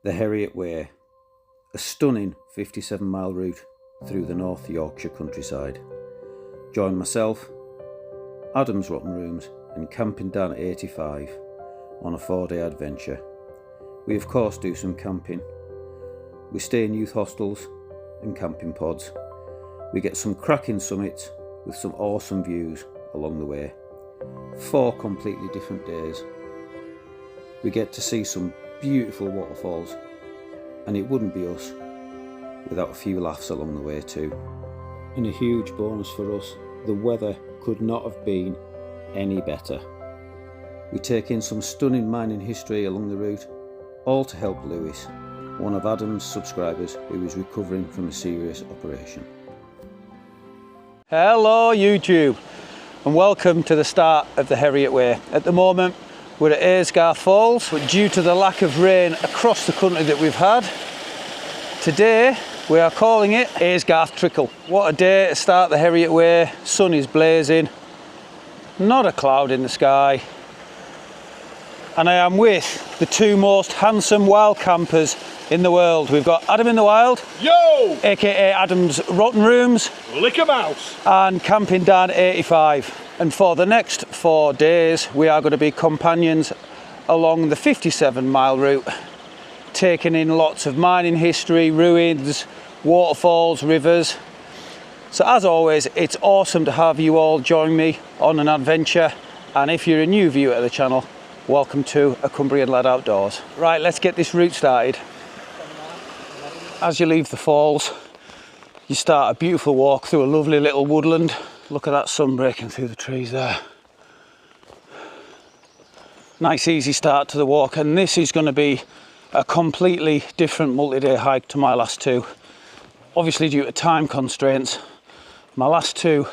The Herriot Way, a stunning 57-mile route through the North Yorkshire countryside. Join myself, Adam's Rotten Rooms and Camping Dan 85 on a 4-day adventure. We of course do some camping. We stay in youth hostels and camping pods. We get some cracking summits with some awesome views along the way. 4 completely different days. We get to see some beautiful waterfalls, and it wouldn't be us without a few laughs along the way too. And a huge bonus for us, the weather could not have been any better. We take in some stunning mining history along the route, all to help Lewis, one of Adam's subscribers who is recovering from a serious operation. Hello YouTube, and welcome to the start of the Herriot Way. At the moment we're at Waterfalls, but due to the lack of rain across the country that we've had, today we are calling it Waterfalls Trickle. What a day to start the Herriot Way. Sun is blazing, not a cloud in the sky, and I am with the 2 most handsome wild campers in the world. We've got Adam in the Wild, yo, aka Adam's Rotten Rooms, lick a mouse, and Camping Dan 85. And for the next 4 days we are going to be companions along the 57-mile route, taking in lots of mining history, ruins, waterfalls, rivers. So as always, it's awesome to have you all join me on an adventure, and if you're a new viewer of the channel, welcome to A Cumbrian Lad Outdoors. Right, let's get this route started. As you leave the falls, you start a beautiful walk through a lovely little woodland. Look at that sun breaking through the trees there. Nice easy start to the walk, and this is going to be a completely different multi-day hike to my last 2. Obviously due to time constraints, my last 2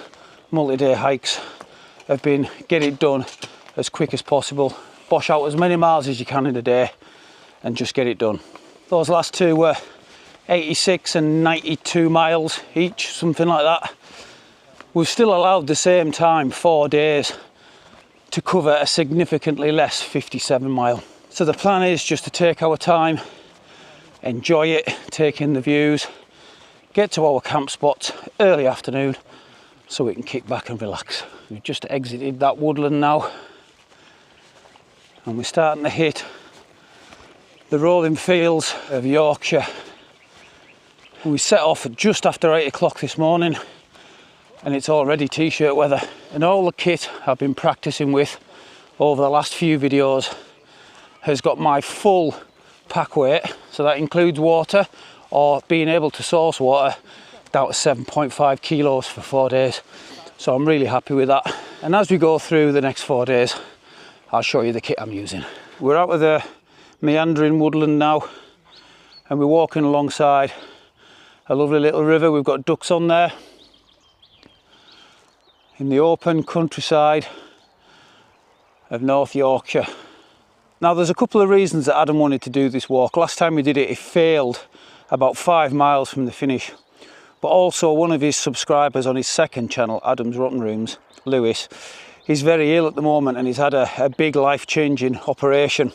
multi-day hikes have been get it done as quick as possible, bosh out as many miles as you can in a day and just get it done. Those last 2 were 86 and 92 miles each, something like that. We've still allowed the same time, 4 days, to cover a significantly less 57 mile. So the plan is just to take our time, enjoy it, take in the views, get to our camp spots early afternoon so we can kick back and relax. We've just exited that woodland now, and we're starting to hit the rolling fields of Yorkshire. We set off at just after 8 o'clock this morning, and it's already t-shirt weather, and all the kit I've been practicing with over the last few videos has got my full pack weight, so that includes water or being able to source water, down to 7.5 kilos for 4 days. So I'm really happy with that, and as we go through the next 4 days I'll show you the kit I'm using. We're out of the meandering woodland now, and we're walking alongside a lovely little river. We've got ducks on there in the open countryside of North Yorkshire. Now there's a couple of reasons that Adam wanted to do this walk. Last time we did it, it failed about 5 miles from the finish, but also one of his subscribers on his second channel, Adam's Rotten Rooms, Lewis, he's very ill at the moment and he's had a big life-changing operation.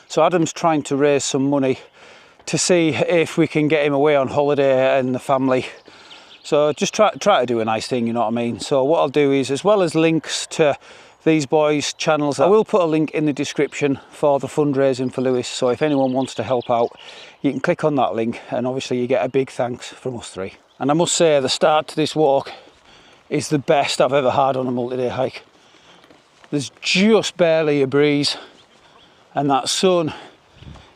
So Adam's trying to raise some money to see if we can get him away on holiday and the family. So just try to do a nice thing, you know what I mean? So what I'll do is, as well as links to these boys' channels, I will put a link in the description for the fundraising for Lewis. So if anyone wants to help out, you can click on that link, and obviously you get a big thanks from us 3. And I must say, the start to this walk is the best I've ever had on a multi-day hike. There's just barely a breeze, and that sun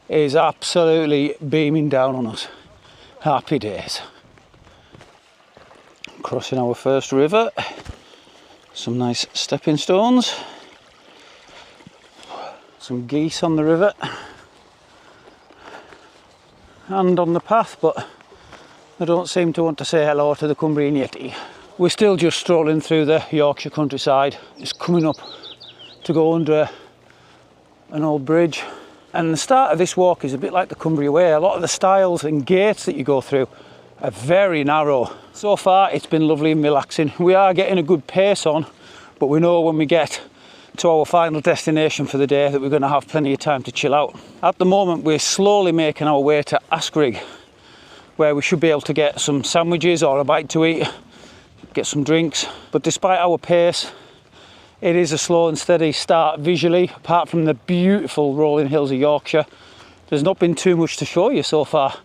is absolutely beaming down on us. Happy days. Crossing our first river, some nice stepping stones, some geese on the river and on the path, but they don't seem to want to say hello to the Cumbrian Yeti. We're still just strolling through the Yorkshire countryside, just coming up to go under an old bridge. And the start of this walk is a bit like the Cumbria Way. A lot of the stiles and gates that you go through are very narrow. So far it's been lovely and relaxing. We are getting a good pace on, but we know when we get to our final destination for the day, that we're going to have plenty of time to chill out. At the moment, we're slowly making our way to Askerig, where we should be able to get some sandwiches or a bite to eat, get some drinks. But despite our pace, it is a slow and steady start visually. Apart from the beautiful rolling hills of Yorkshire, there's not been too much to show you so far.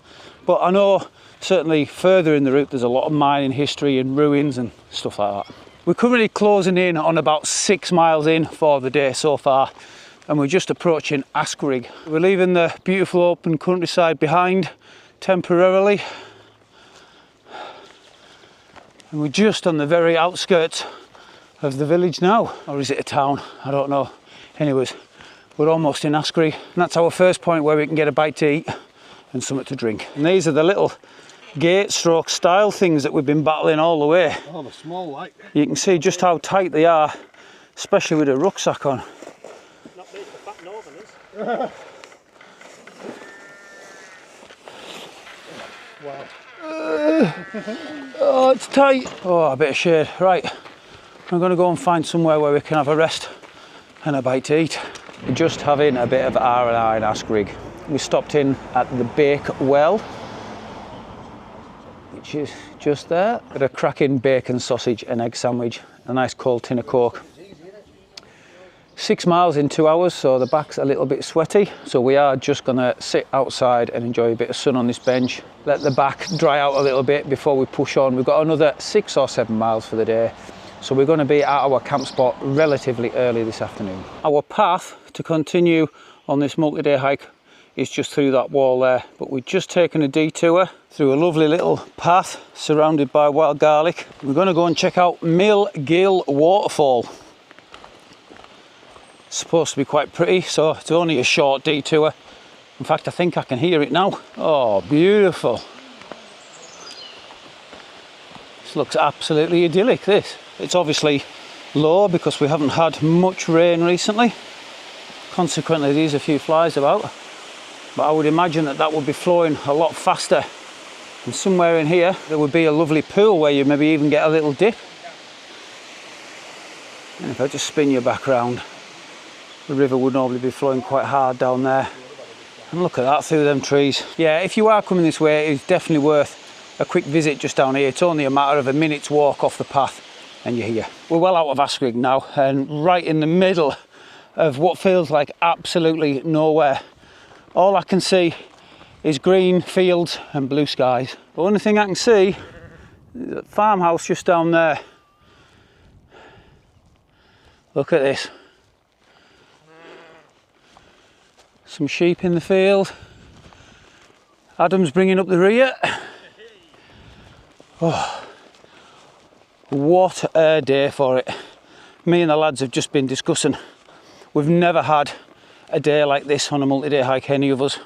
But I know certainly further in the route there's a lot of mining history and ruins and stuff like that. We're currently closing in on about 6 miles in for the day so far, and we're just approaching Askerig. We're leaving the beautiful open countryside behind temporarily, and we're just on the very outskirts of the village now. Or is it a town? I don't know. Anyways, we're almost in Askerig, and that's our first point where we can get a bite to eat and something to drink. And these are the little gate stroke style things that we've been battling all the way. Oh, they're small, like. You can see just how tight they are, especially with a rucksack on. Not big for fat northerners. Wow. Oh, it's tight. Oh, a bit of shade. Right, I'm going to go and find somewhere where we can have a rest and a bite to eat. We're just having a bit of R&R in Askerig. We stopped in at the Bake Well, which is just there. Got a cracking bacon, sausage and egg sandwich, a nice cold tin of Coke. 6 miles in 2 hours, so the back's a little bit sweaty. So we are just gonna sit outside and enjoy a bit of sun on this bench. Let the back dry out a little bit before we push on. We've got another 6 or 7 miles for the day. So we're gonna be at our camp spot relatively early this afternoon. Our path to continue on this multi-day hike is just through that wall there, but we've just taken a detour through a lovely little path surrounded by wild garlic. We're going to go and check out Mill Gill Waterfall. It's supposed to be quite pretty, so it's only a short detour. In fact, I think I can hear it now. Oh, beautiful. This looks absolutely idyllic, this. It's obviously low because we haven't had much rain recently. Consequently, there's a few flies about. But I would imagine that would be flowing a lot faster. And somewhere in here, there would be a lovely pool where you maybe even get a little dip. And if I just spin you back round, the river would normally be flowing quite hard down there. And look at that through them trees. Yeah, if you are coming this way, it's definitely worth a quick visit just down here. It's only a matter of a minute's walk off the path and you're here. We're well out of Askerig now and right in the middle of what feels like absolutely nowhere. All I can see is green fields and blue skies. The only thing I can see is a farmhouse just down there. Look at this. Some sheep in the field. Adam's bringing up the rear. Oh, what a day for it. Me and the lads have just been discussing. We've never had a day like this on a multi-day hike, any of us.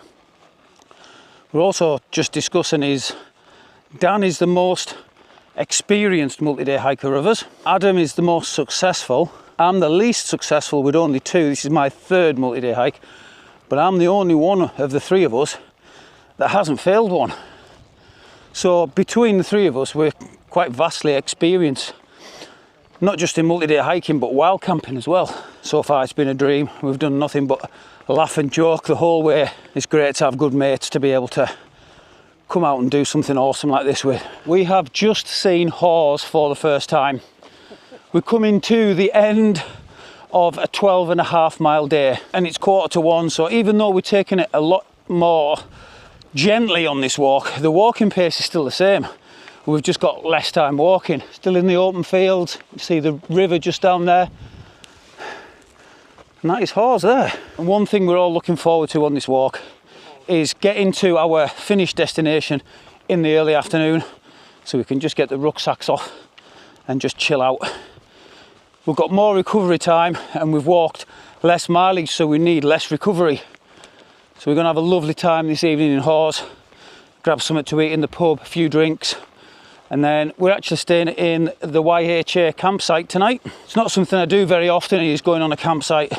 We're also just discussing is Dan is the most experienced multi-day hiker of us. Adam is the most successful. I'm the least successful with only 2. This is my 3rd multi-day hike, but I'm the only one of the 3 of us that hasn't failed one. So between the 3 of us, we're quite vastly experienced, not just in multi-day hiking, but wild camping as well. So far it's been a dream. We've done nothing but laugh and joke the whole way. It's great to have good mates to be able to come out and do something awesome like this with. We have just seen haws for the first time. We're coming to the end of a 12.5 mile day and it's 1:45, so even though we're taking it a lot more gently on this walk, the walking pace is still the same. We've just got less time walking. Still in the open fields. You see the river just down there. And that is haws there. And one thing we're all looking forward to on this walk is getting to our finished destination in the early afternoon so we can just get the rucksacks off and just chill out. We've got more recovery time and we've walked less mileage, so we need less recovery. So we're going to have a lovely time this evening in Haws, grab something to eat in the pub, a few drinks, and then we're actually staying in the YHA campsite tonight. It's not something I do very often, is going on a campsite,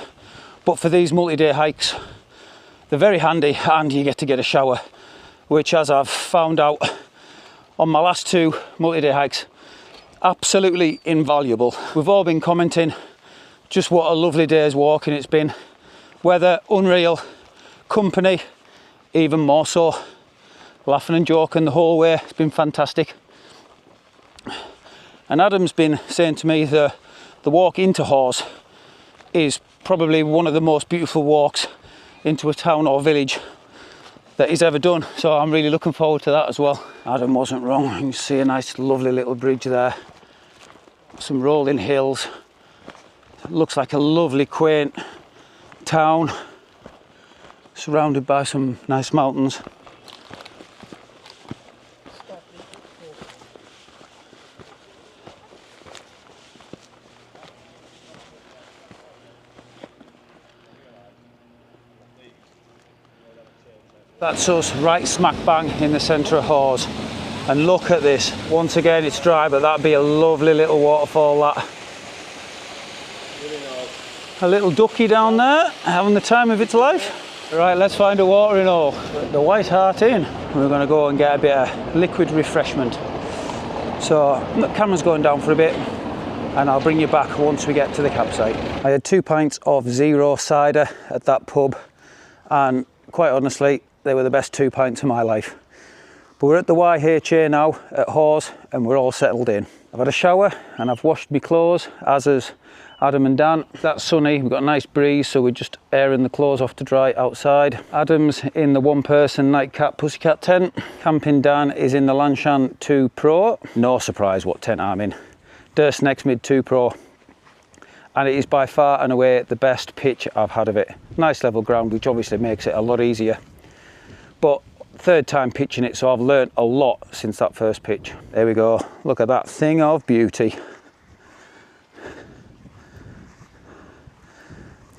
but for these multi-day hikes, they're very handy and you get to get a shower, which, as I've found out on my last 2 multi-day hikes, absolutely invaluable. We've all been commenting Just what a lovely day's walking it's been. Weather unreal, company even more so. Laughing and joking the whole way, it's been fantastic. And Adam's been saying to me the walk into Hawes is probably one of the most beautiful walks into a town or village that he's ever done, so I'm really looking forward to that as well. Adam wasn't wrong. You can see a nice lovely little bridge there, some rolling hills. It looks like a lovely quaint town surrounded by some nice mountains. That's us right smack bang in the centre of Hawes. And look at this. Once again it's dry, but that'd be a lovely little waterfall, that. A little ducky down there, having the time of its life. Right, let's find a watering hole. The White Hart Inn. We're going to go and get a bit of liquid refreshment. So the camera's going down for a bit, and I'll bring you back once we get to the campsite. I had 2 pints of zero cider at that pub, and quite honestly, they were the best 2 pints of my life. But we're at the YHA now at Hawes, and we're all settled in. I've had a shower and I've washed my clothes, as has Adam and Dan. That's sunny, we've got a nice breeze, so we're just airing the clothes off to dry outside. Adam's in the one-person nightcap pussycat tent. Camping Dan is in the Lanshan 2 Pro. No surprise what tent I'm in. Durst Next Mid 2 Pro. And it is by far and away the best pitch I've had of it. Nice level ground, which obviously makes it a lot easier. But third time pitching it, so I've learnt a lot since that first pitch. There we go, look at that thing of beauty.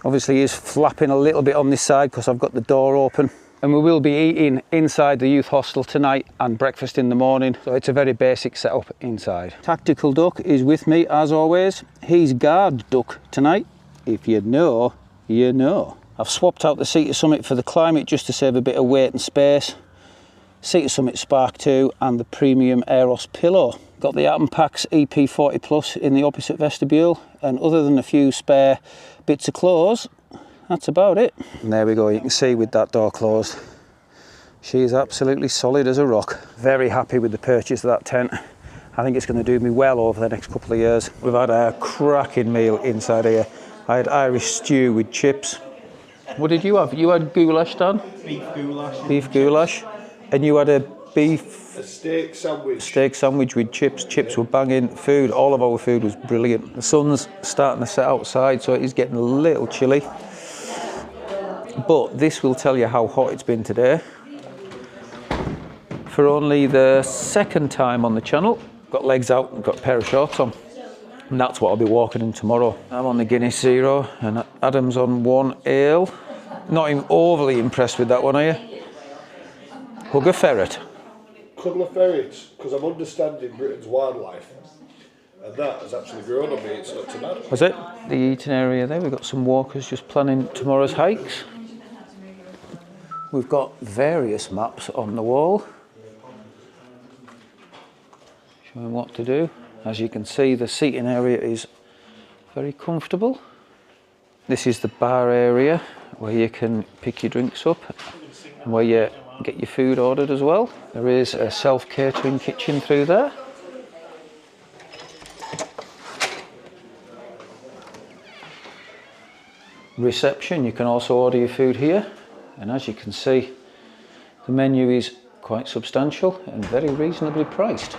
Obviously he's flapping a little bit on this side because I've got the door open. And we will be eating inside the youth hostel tonight and breakfast in the morning. So it's a very basic setup inside. Tactical Duck is with me as always. He's guard duck tonight. If you know, you know. I've swapped out the Seater Summit for the Climate just to save a bit of weight and space. Seater Summit Spark 2 and the premium Aeros pillow. Got the Atom Packs EP40 Plus in the opposite vestibule, and other than a few spare bits of clothes, that's about it. And there we go, you can see with that door closed, she is absolutely solid as a rock. Very happy with the purchase of that tent. I think it's going to do me well over the next couple of years. We've had a cracking meal inside here. I had Irish stew with chips. What did you have? You had goulash, Dan? Beef goulash. Beef goulash. And you had a steak sandwich. Steak sandwich with chips. Chips were banging. Food, all of our food was brilliant. The sun's starting to set outside, so it is getting a little chilly. But this will tell you how hot it's been today. For only the second time on the channel, got legs out and got a pair of shorts on. And that's what I'll be walking in tomorrow. I'm on the Guinness Zero and Adam's on 1 ale. Not even overly impressed with that one, are you? Hug a ferret. Couple of ferrets, because I'm understanding Britain's wildlife. And that has actually grown on me, it's not too bad. Was it? The eating area there, we've got some walkers just planning tomorrow's hikes. We've got various maps on the wall showing what to do. As you can see, the seating area is very comfortable. This is the bar area where you can pick your drinks up and where you get your food ordered as well. There is a self-catering kitchen through there. Reception, you can also order your food here. And as you can see, the menu is quite substantial and very reasonably priced.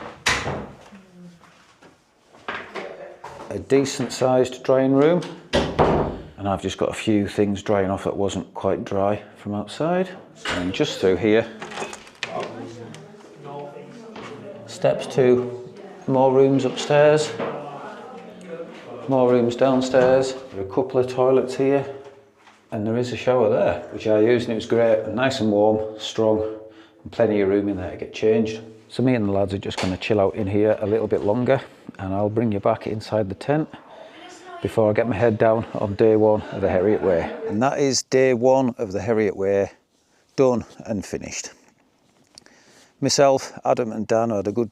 A decent sized drying room, and I've just got a few things drying off that wasn't quite dry from outside. And just through here, steps to more rooms upstairs, more rooms downstairs. There are a couple of toilets here, and there is a shower there, which I used, and it was great, nice and warm, strong, and plenty of room in there to get changed. So me and the lads are just going to chill out in here a little bit longer, and I'll bring you back inside the tent before I get my head down on day 1 of the Herriot Way. And that is day 1 of the Herriot Way, done and finished. Myself, Adam and Dan had a good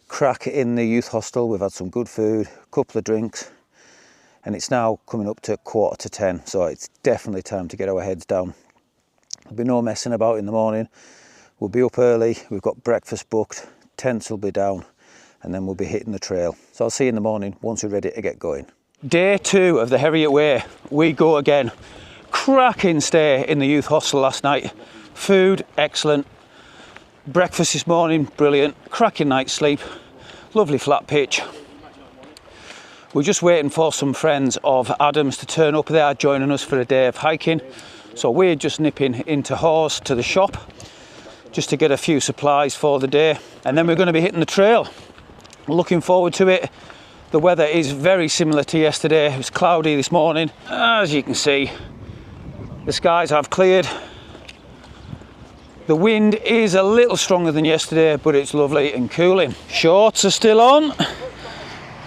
crack in the youth hostel. We've had some good food, a couple of drinks, and it's now coming up to 9:45, so it's definitely time to get our heads down. There'll be no messing about in the morning. We'll be up early, we've got breakfast booked, tents will be down, and then we'll be hitting the trail. So I'll see you in the morning once we're ready to get going. Day 2 of the Herriot Way, we go again. Cracking stay in the youth hostel last night. Food, excellent. Breakfast this morning, brilliant. Cracking night's sleep. Lovely flat pitch. We're just waiting for some friends of Adam's to turn up. They are joining us for a day of hiking. So we're just nipping into Hawes to the shop just to get a few supplies for the day. And then we're going to be hitting the trail. Looking forward to it. The weather is very similar to yesterday. It was cloudy this morning. As you can see, the skies have cleared. The wind is a little stronger than yesterday, but it's lovely and cooling. Shorts are still on.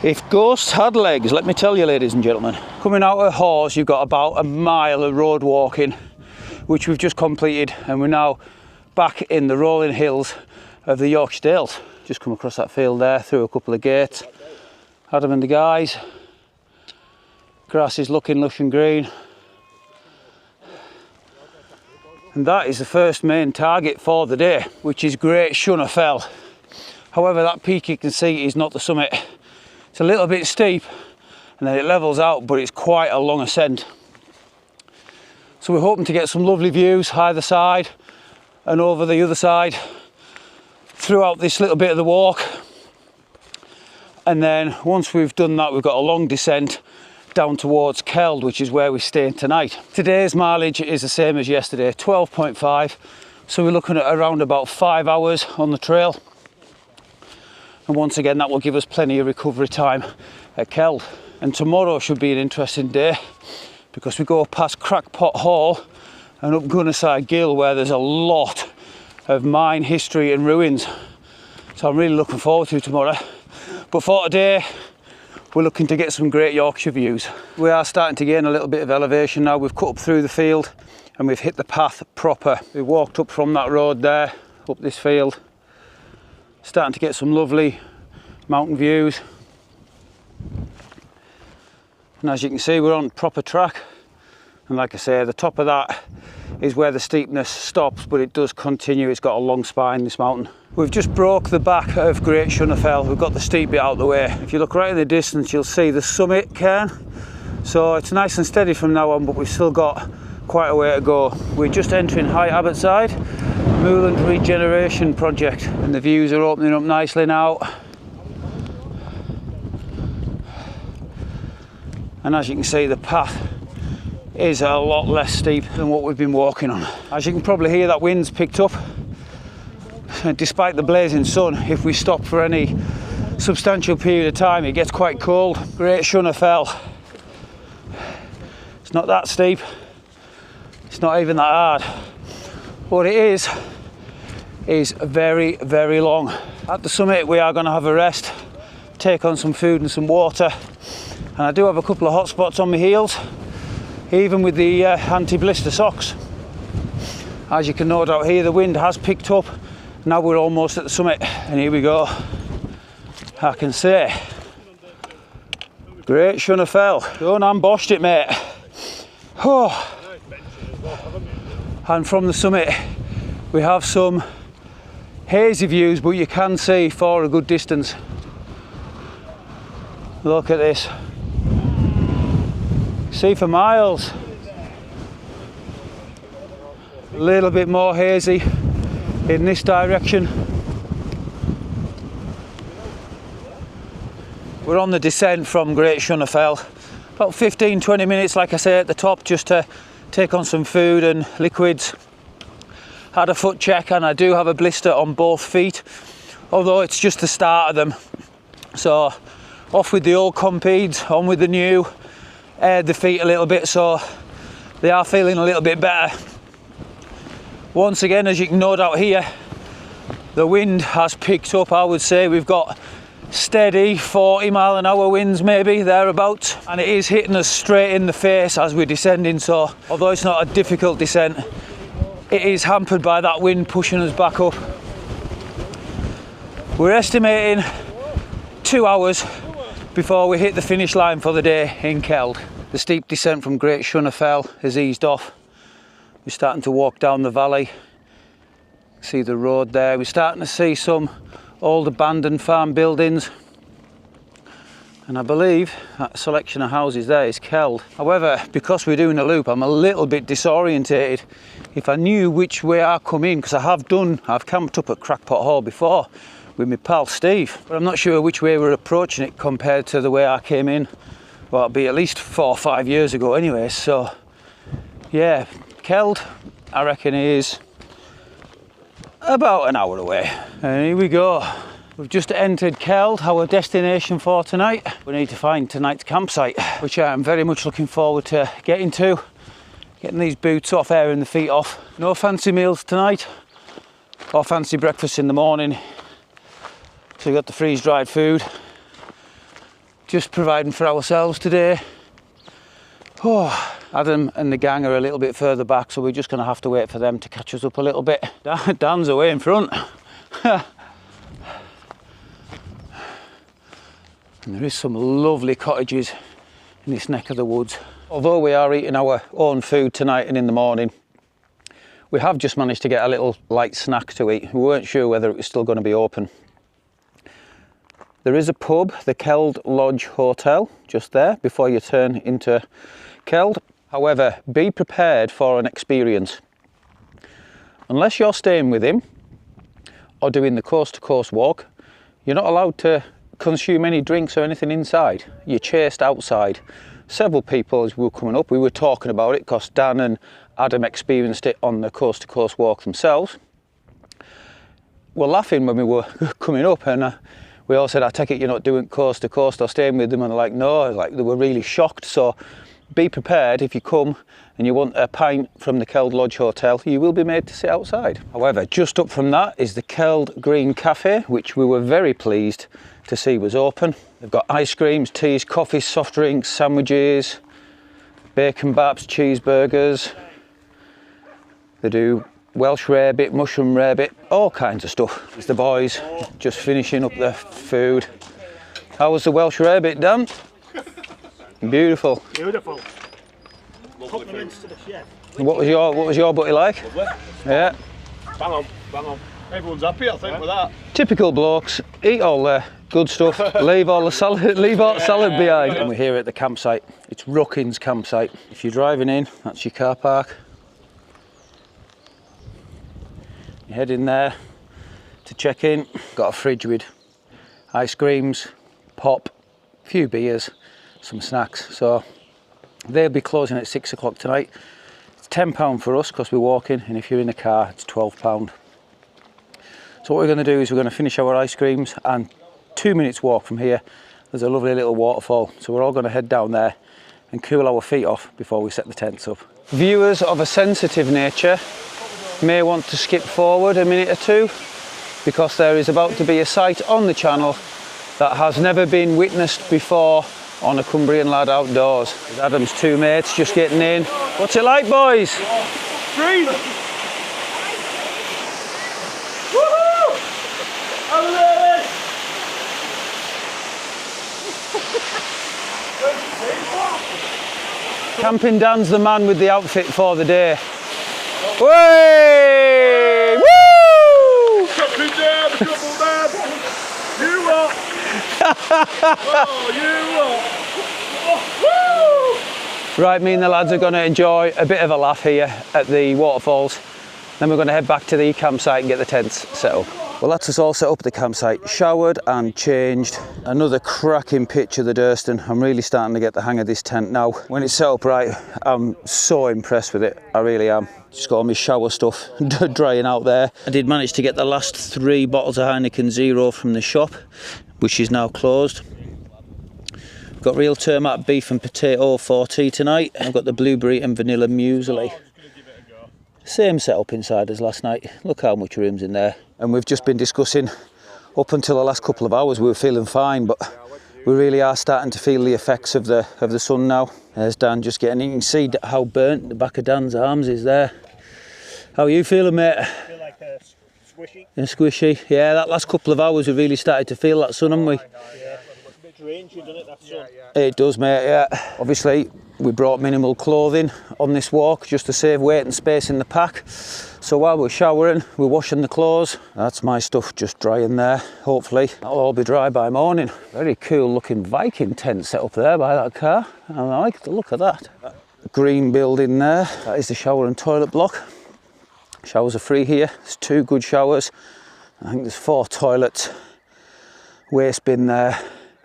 If ghosts had legs, let me tell you, ladies and gentlemen. Coming out of Hawes, you've got about a mile of road walking, which we've just completed, and we're now back in the rolling hills of the Yorkshire Dales. Just come across that field there, through a couple of gates. Adam and the guys. Grass is looking lush and green. And that is the first main target for the day, which is Great Shunner Fell. However, that peak you can see is not the summit. It's a little bit steep and then it levels out, but it's quite a long ascent. So we're hoping to get some lovely views either side and over the other side throughout this little bit of the walk. And then once we've done that, we've got a long descent down towards Keld, which is where we're staying tonight. Today's mileage is the same as yesterday, 12.5. So we're looking at around about 5 hours on the trail. And once again, that will give us plenty of recovery time at Keld. And tomorrow should be an interesting day because we go past Crackpot Hall and up Gunnerside Gill, where there's a lot of mine history and ruins. So I'm really looking forward to tomorrow. But for today, we're looking to get some great Yorkshire views. We are starting to gain a little bit of elevation now. We've cut up through the field and we've hit the path proper. We walked up from that road there, up this field. Starting to get some lovely mountain views. And as you can see, we're on proper track. And like I say, the top of that is where the steepness stops, but it does continue. It's got a long spine, this mountain. We've just broke the back of Great Shunner Fell. We've got the steep bit out of the way. If you look right in the distance, you'll see the summit cairn. So it's nice and steady from now on, but we've still got quite a way to go. We're just entering High Abbotside, Moorland Regeneration Project, and the views are opening up nicely now. And as you can see, the path is a lot less steep than what we've been walking on. As you can probably hear, that wind's picked up. And despite the blazing sun, if we stop for any substantial period of time, it gets quite cold. Great Shunner Fell. It's not that steep. It's not even that hard. What it is very, very long. At the summit, we are going to have a rest, take on some food and some water. And I do have a couple of hot spots on my heels, even with the anti-blister socks. As you can no doubt hear, the wind has picked up. Now we're almost at the summit, and here we go. I can say, Great Shunner Fell. Done and boshed it, mate. Oh. And from the summit, we have some hazy views, but you can see for a good distance. Look at this. See for miles. A little bit more hazy in this direction. We're on the descent from Great Shunner Fell. About 15-20 minutes, like I say, at the top, just to take on some food and liquids. Had a foot check and I do have a blister on both feet, although it's just the start of them. So off with the old compedes, on with the new. Aired the feet a little bit, so they are feeling a little bit better. Once again, as you can no doubt hear, the wind has picked up. I would say we've got steady 40-mile-an-hour winds, maybe thereabouts, and it is hitting us straight in the face as we're descending. So although it's not a difficult descent, it is hampered by that wind pushing us back up. We're estimating 2 hours before we hit the finish line for the day in Keld. The steep descent from Great Shunner Fell has eased off. We're starting to walk down the valley. See the road there. We're starting to see some old abandoned farm buildings. And I believe that selection of houses there is Keld. However, because we're doing a loop, I'm a little bit disorientated. If I knew which way I come in, because I've camped up at Crackpot Hall before with my pal Steve, but I'm not sure which way we're approaching it compared to the way I came in. Well, it'll be at least 4 or 5 years ago anyway. So yeah, Keld, I reckon, is about an hour away. And here we go. We've just entered Keld, our destination for tonight. We need to find tonight's campsite, which I am very much looking forward to getting to. Getting these boots off, airing the feet off. No fancy meals tonight, or fancy breakfast in the morning. So we've got the freeze-dried food. Just providing for ourselves today. Oh, Adam and the gang are a little bit further back, so we're just going to have to wait for them to catch us up a little bit. Dan's away in front. And there is some lovely cottages in this neck of the woods. Although we are eating our own food tonight and in the morning, we have just managed to get a little light snack to eat. We weren't sure whether it was still going to be open. There is a pub, the Keld Lodge Hotel, just there before you turn into Keld. However, be prepared for an experience. Unless you're staying with him or doing the coast-to-coast walk, you're not allowed to consume any drinks or anything inside. You're chased outside. Several people, as we were coming up, we were talking about it because Dan and Adam experienced it on the coast-to-coast walk themselves. We're laughing when we were coming up, and we all said, I take it you're not doing coast-to-coast or staying with them, and they're like, no, like they were really shocked. So be prepared if you come and you want a pint from the Keld Lodge Hotel, you will be made to sit outside. However, just up from that is the Keld Green Cafe, which we were very pleased to see was open. They've got ice creams, teas, coffees, soft drinks, sandwiches, bacon baps, cheeseburgers. They do Welsh rarebit, mushroom rarebit, all kinds of stuff. It's the boys just finishing up the food. How was the Welsh rarebit, Dan? Beautiful. Beautiful. Compliments to the chef. What was your butty like? Lovely. Yeah. Bang on, bang on. Everyone's happy, I think, with that. Typical blokes, eat all the good stuff, leave all the salad behind. And we're here at the campsite. It's Ruckin's campsite. If you're driving in, that's your car park. You head in there to check in. Got a fridge with ice creams, pop, a few beers, some snacks. So they'll be closing at 6 o'clock tonight. It's £10 for us because we're walking, and if you're in the car, it's £12. So what we're going to do is we're going to finish our ice creams, and 2 minutes walk from here there's a lovely little waterfall, so we're all going to head down there and cool our feet off before we set the tents up. Viewers of a sensitive nature may want to skip forward a minute or two, because there is about to be a sight on the channel that has never been witnessed before on a Cumbrian Lad Outdoors. Adam's two mates just getting in. What's it like, boys? Freeze! Camping Dan's the man with the outfit for the day. Way! Woo! Camping Dan, the double man! You what? Oh, you what? Right, me and the lads are going to enjoy a bit of a laugh here at the waterfalls. Then we're going to head back to the campsite and get the tents set up. Well, that's us all set up at the campsite, showered and changed. Another cracking pitch of the Durston. I'm really starting to get the hang of this tent now. When it's set up right, I'm so impressed with it. I really am. Just got all my shower stuff drying out there. I did manage to get the last 3 bottles of Heineken Zero from the shop, which is now closed. Got real Termat beef and potato for tea tonight. I've got the blueberry and vanilla muesli. Same setup inside as last night. Look how much room's in there. And we've just been discussing, up until the last couple of hours we were feeling fine, but we really are starting to feel the effects of the sun now. There's Dan just getting in. You can see how burnt the back of Dan's arms is there. How are you feeling, mate? I feel like squishy. Squishy. Yeah, that last couple of hours we really started to feel that sun, haven't we? Yeah. drains you, doesn't it, that sun? It does, mate, yeah. Obviously, we brought minimal clothing on this walk just to save weight and space in the pack. So while we're showering, we're washing the clothes. That's my stuff just drying there. Hopefully, that'll all be dry by morning. Very cool looking Viking tent set up there by that car. I like the look of that. Green building there. That is the shower and toilet block. Showers are free here. There's 2 good showers. I think there's 4 toilets. Waste bin there.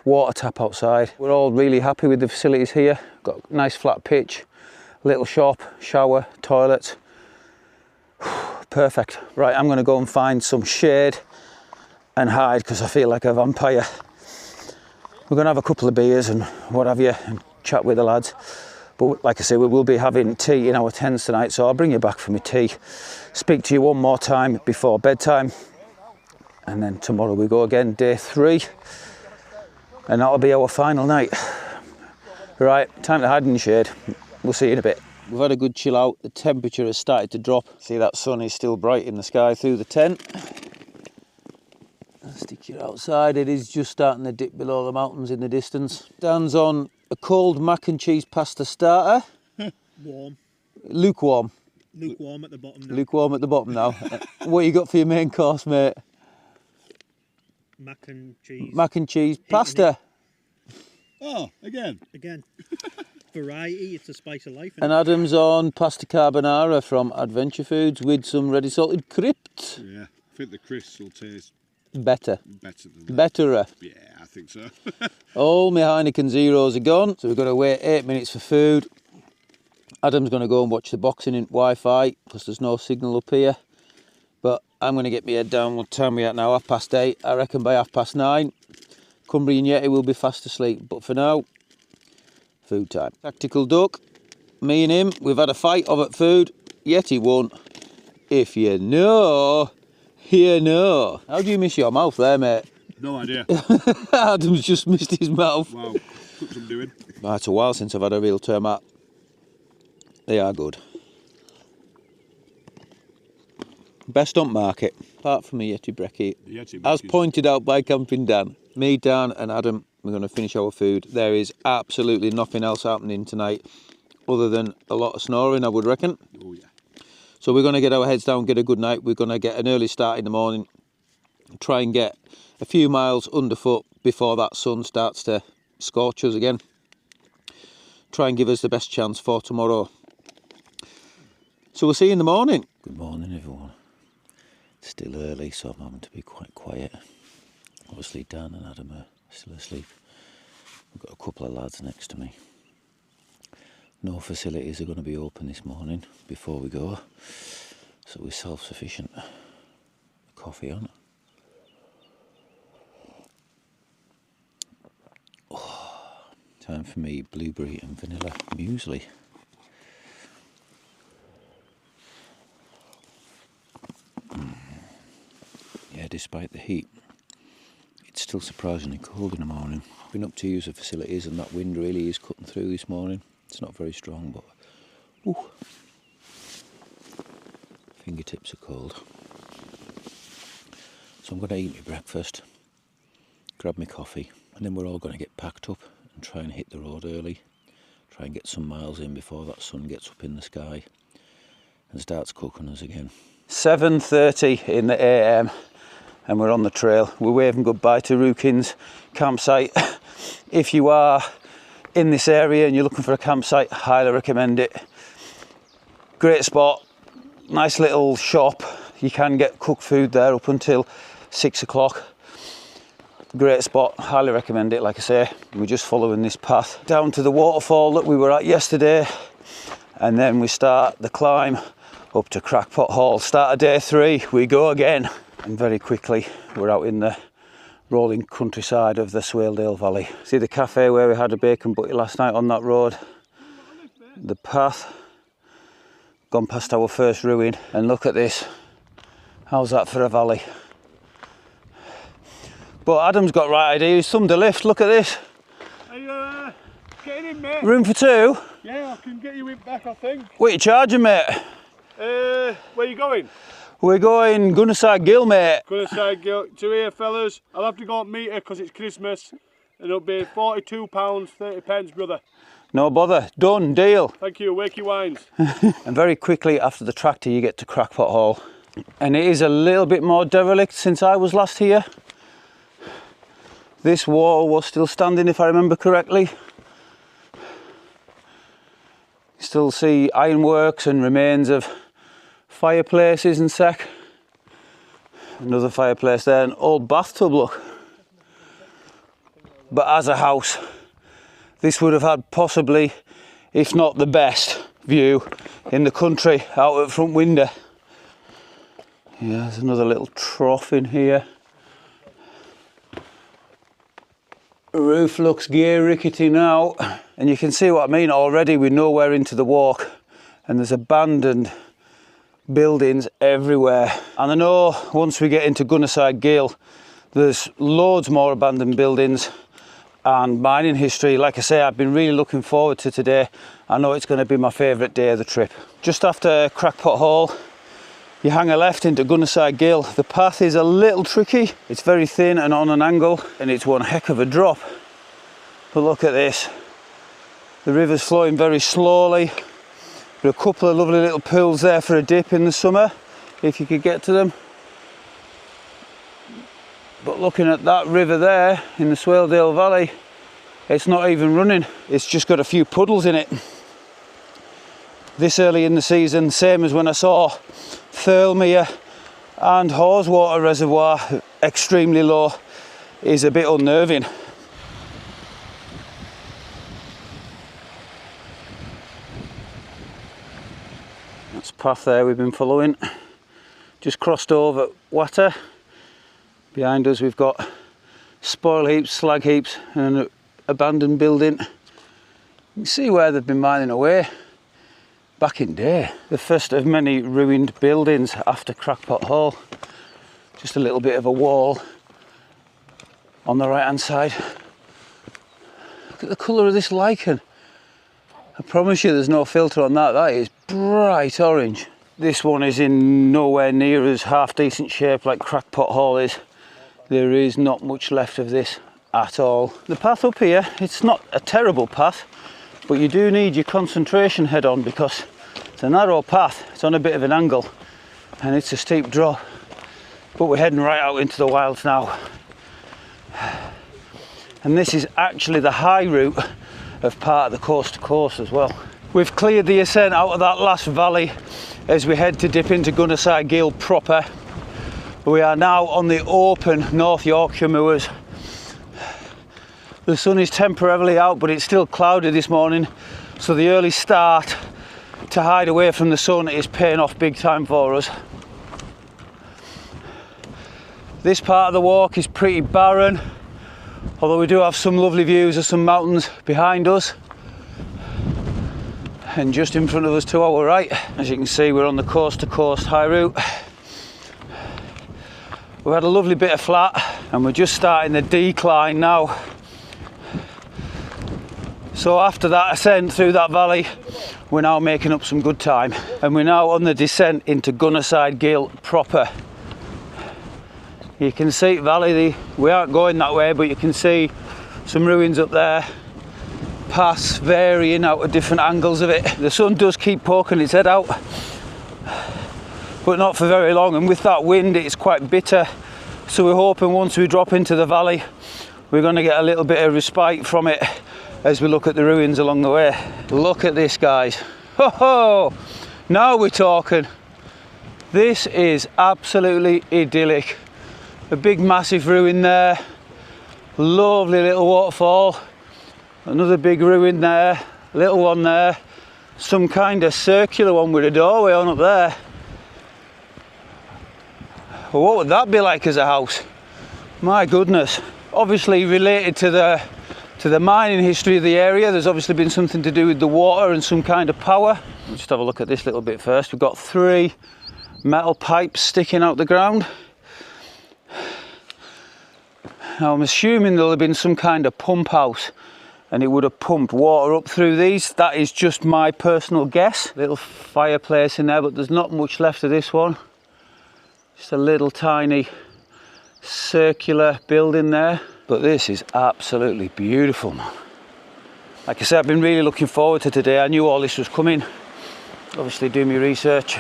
Water tap outside. We're all really happy with the facilities here. Got a nice flat pitch, little shop, shower, toilet. Perfect. Right, I'm going to go and find some shade and hide because I feel like a vampire. We're going to have a couple of beers and what have you and chat with the lads. But like I say, we will be having tea in our tents tonight, so I'll bring you back for my tea. Speak to you one more time before bedtime. And then tomorrow we go again, day 3. And that'll be our final night. Right, time to hide in the shade. We'll see you in a bit. We've had a good chill out. The temperature has started to drop. See, that sun is still bright in the sky through the tent. I'll stick you outside. It is just starting to dip below the mountains in the distance. Dan's on a cold mac and cheese pasta starter. Warm. Lukewarm. Lukewarm at the bottom now. Lukewarm at the bottom now. What you got for your main course, mate? Mac and cheese. Mac and cheese pasta. Oh, again. Variety, it's a spice of life. And Adam's on pasta carbonara from Adventure Foods with some ready salted crisps. Yeah, I think the crisps will taste Better. better than that. Betterer. Yeah, I think so. All my Heineken Zeros are gone, so we've got to wait 8 minutes for food. Adam's going to go and watch the boxing in Wi-Fi because there's no signal up here. But I'm going to get my head down. What time are we at now? 8:30. I reckon by 9:30, Cumbrian Yeti will be fast asleep. But for now, food time. Tactical duck. Me and him, we've had a fight of it food. Yeti won. If you know, you know. How do you miss your mouth there, mate? No idea. Adam's just missed his mouth. Wow, took some doing. It's a while since I've had a real termite. They are good. Best on market, apart from the Yeti brekkie. As pointed out by Camping Dan, me, Dan and Adam, we're going to finish our food. There is absolutely nothing else happening tonight other than a lot of snoring, I would reckon. Oh yeah. So we're going to get our heads down, get a good night. We're going to get an early start in the morning, try and get a few miles underfoot before that sun starts to scorch us again. Try and give us the best chance for tomorrow. So we'll see you in the morning. Good morning, everyone. It's still early, so I'm having to be quite quiet. Obviously, Dan and Adam are still asleep. We've got a couple of lads next to me. No facilities are going to be open this morning before we go, so we're self-sufficient. Coffee on. Oh, time for me blueberry and vanilla muesli. Yeah, despite the heat, it's still surprisingly cold in the morning. Been up to use the facilities and that wind really is cutting through this morning. It's not very strong, but ooh, fingertips are cold. So I'm going to eat my breakfast, grab my coffee, and then we're all going to get packed up and try and hit the road early. Try and get some miles in before that sun gets up in the sky and starts cooking us again. 7:30 in the AM and we're on the trail. We're waving goodbye to Rookin's campsite. If you are in this area and you're looking for a campsite, highly recommend it. Great spot, nice little shop. You can get cooked food there up until 6 o'clock. Great spot, highly recommend it. Like I say, we're just following this path down to the waterfall that we were at yesterday, and then we start the climb up to Crackpot Hall. Start of day 3, we go again. And very quickly, we're out in the rolling countryside of the Swaledale Valley. See the cafe where we had a bacon butty last night on that road? The path, gone past our first ruin, and look at this. How's that for a valley? But Adam's got right idea, he's thumbed a lift, look at this. Are you getting in, mate? Room for 2? Yeah, I can get you in back, I think. What are you charging, mate? Where are you going? We're going Gunnerside Gill, mate. Gunnerside Gill. To here, fellas. I'll have to go and meet her because it's Christmas. And it'll be £42.30, brother. No bother. Done. Deal. Thank you, Wakey Wines. And very quickly after the tractor you get to Crackpot Hall. And it is a little bit more derelict since I was last here. This wall was still standing if I remember correctly. Still see ironworks and remains of fireplaces and sec. Another fireplace there, an old bathtub, look. But as a house, this would have had possibly, if not the best view in the country out of the front window. Yeah, there's another little trough in here. The roof looks gear rickety now, and you can see what I mean already. We're nowhere into the walk, and there's abandoned buildings everywhere. And I know once we get into Gunnerside Gill, there's loads more abandoned buildings and mining history. Like I say, I've been really looking forward to today. I know it's going to be my favourite day of the trip. Just after Crackpot Hall, you hang a left into Gunnerside Gill. The path is a little tricky. It's very thin and on an angle, and it's one heck of a drop. But look at this. The river's flowing very slowly. There are a couple of lovely little pools there for a dip in the summer, if you could get to them. But looking at that river there in the Swaledale Valley, it's not even running. It's just got a few puddles in it. This early in the season, same as when I saw Thirlmere and Haweswater Reservoir extremely low, is a bit unnerving. That's the path there we've been following. Just crossed over water. Behind us we've got spoil heaps, slag heaps and an abandoned building. You can see where they've been mining away back in day. The first of many ruined buildings after Crackpot Hall. Just a little bit of a wall on the right hand side. Look at the colour of this lichen. I promise you there's no filter on that. That is bright orange. This one is in nowhere near as half decent shape like Crackpot Hall is. There is not much left of this at all. The path up here, it's not a terrible path, but you do need your concentration head on because it's a narrow path. It's on a bit of an angle and it's a steep drop. But we're heading right out into the wilds now. And this is actually the high route of part of the coast to coast as well. We've cleared the ascent out of that last valley as we head to dip into Gunnerside Gill proper. We are now on the open North Yorkshire moors. The sun is temporarily out, but it's still cloudy this morning, so the early start to hide away from the sun is paying off big time for us. This part of the walk is pretty barren, although we do have some lovely views of some mountains behind us. And just in front of us to our right, as you can see, we're on the coast to coast high route. We've had a lovely bit of flat and we're just starting the decline now. So after that ascent through that valley, we're now making up some good time. And we're now on the descent into Gunnerside Gill proper. You can see valley, we aren't going that way, but you can see some ruins up there. Paths varying out at different angles of it. The sun does keep poking its head out, but not for very long, and with that wind it's quite bitter, so we're hoping once we drop into the valley we're going to get a little bit of respite from it as we look at the ruins along the way. Look at this, guys. Ho ho! Now we're talking. This is absolutely idyllic. A big massive ruin there, lovely little waterfall, another big ruin there, little one there, some kind of circular one with a doorway on up there. Well, what would that be like as a house? My goodness. Obviously related to the mining history of the area, there's obviously been something to do with the water and some kind of power. Let's just have a look at this little bit first. We've got 3 metal pipes sticking out the ground. Now I'm assuming there'll have been some kind of pump house and it would have pumped water up through these. That is just my personal guess. Little fireplace in there, but there's not much left of this one. Just a little tiny circular building there. But this is absolutely beautiful, man. Like I said, I've been really looking forward to today. I knew all this was coming. Obviously do my research.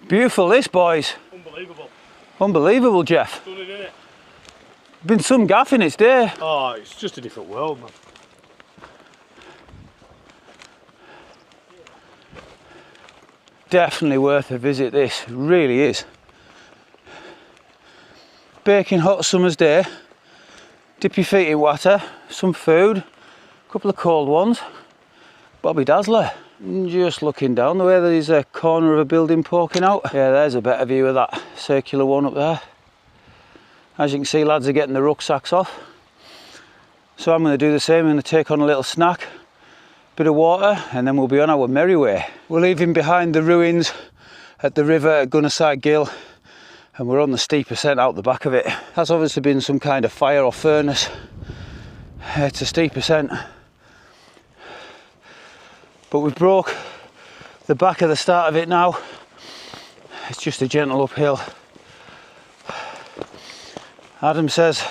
Beautiful this, boys. Unbelievable. Unbelievable, Jeff. Stunning, isn't it? Been some gaff in its day. Oh, it's just a different world, man. Definitely worth a visit, this really is. Baking hot summer's day, dip your feet in water, some food, a couple of cold ones. Bobby Dazzler. Just looking down the way there's a corner of a building poking out. Yeah, there's a better view of that circular one up there. As you can see, lads are getting the rucksacks off. So I'm going to do the same. I'm going to take on a little snack, bit of water, and then we'll be on our merry way. We're leaving behind the ruins at the river at Gunnerside Gill, and we're on the steep ascent out the back of it. That's obviously been some kind of fire or furnace. It's a steep ascent. But we've broke the back of the start of it now. It's just a gentle uphill. Adam says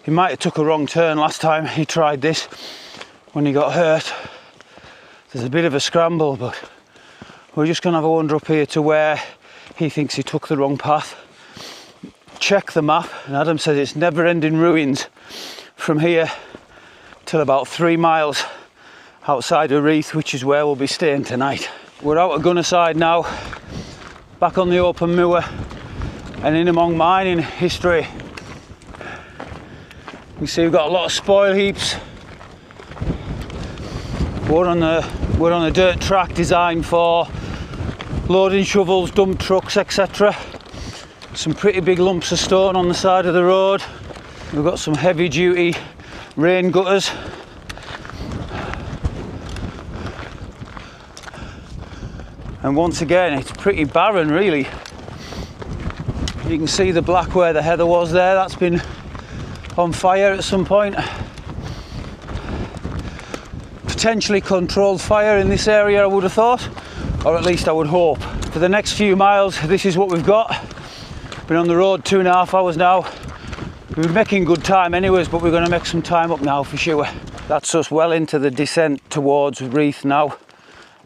he might have took a wrong turn last time he tried this when he got hurt. There's a bit of a scramble, but we're just gonna have a wander up here to where he thinks he took the wrong path. Check the map, and Adam says it's never-ending ruins from here till about 3 miles outside of Reeth, which is where we'll be staying tonight. We're out at Gunnerside now, back on the open moor and in among mining history. You see we've got a lot of spoil heaps. We're on a dirt track designed for loading shovels, dump trucks, etc. Some pretty big lumps of stone on the side of the road. We've got some heavy duty rain gutters. And once again, it's pretty barren, really. You can see the black where the heather was there. That's been on fire at some point. Potentially controlled fire in this area, I would have thought, or at least I would hope. For the next few miles, this is what we've got. Been on the road 2.5 hours now. We're making good time anyways, but we're going to make some time up now for sure. That's us well into the descent towards Reeth now.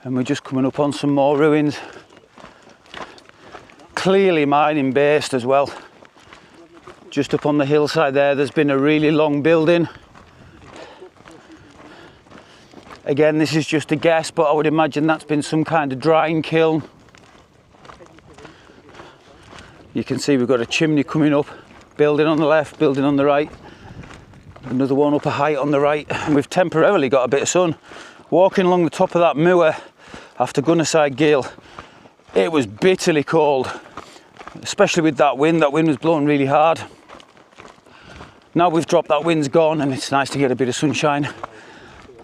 And we're just coming up on some more ruins. Clearly mining based as well. Just up on the hillside there's been a really long building. Again, this is just a guess, but I would imagine that's been some kind of drying kiln. You can see we've got a chimney coming up, building on the left, building on the right. Another one up a height on the right. And we've temporarily got a bit of sun. Walking along the top of that moor after Gunnerside Gill, it was bitterly cold, especially with that wind. That wind was blowing really hard. Now we've dropped, that wind's gone, and it's nice to get a bit of sunshine.